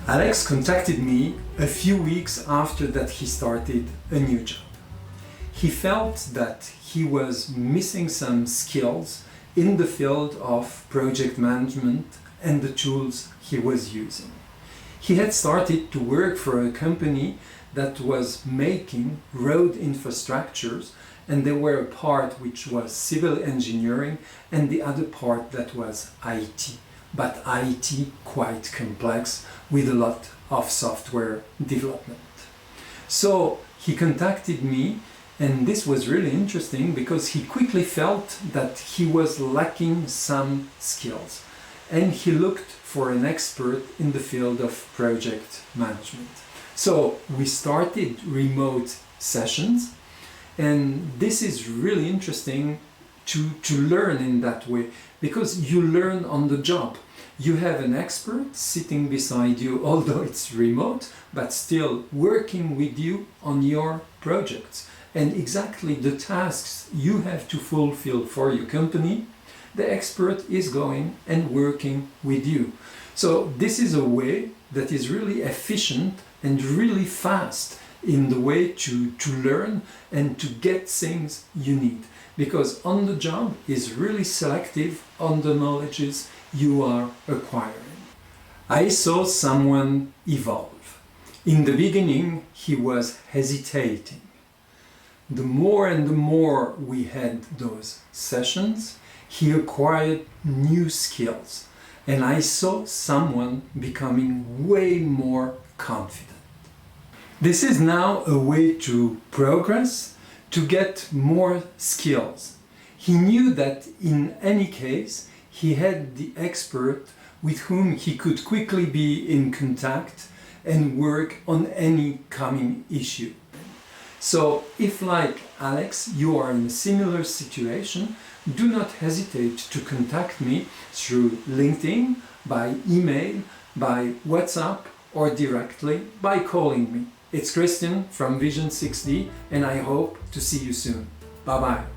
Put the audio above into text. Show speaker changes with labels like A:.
A: Alex contacted me a few weeks after that he started a new job. He felt that he was missing some skills in the field of project management and the tools he was using. He had started to work for a company that was making road infrastructures, and there were a part which was civil engineering and the other part that was IT. But IT quite complex with a lot of software development. So he contacted me, and this was really interesting because he quickly felt that he was lacking some skills, and he looked for an expert in the field of project management. So we started remote sessions, and this is really interesting to learn in that way, because you learn on the job. You have an expert sitting beside you, although it's remote, but still working with you on your projects. And exactly the tasks you have to fulfill for your company, the expert is going and working with you. So this is a way that is really efficient and really fast in the way to learn and to get things you need. Because on the job is really selective on the knowledges you are acquiring. I saw someone evolve. In the beginning, he was hesitating. The more and the more we had those sessions, he acquired new skills, and I saw someone becoming way more confident. This is now a way to progress, to get more skills. He knew that in any case, he had the expert with whom he could quickly be in contact and work on any coming issue. So if, like Alex, you are in a similar situation, do not hesitate to contact me through LinkedIn, by email, by WhatsApp, or directly by calling me. It's Christian from Vision 6D, and I hope to see you soon. Bye-bye.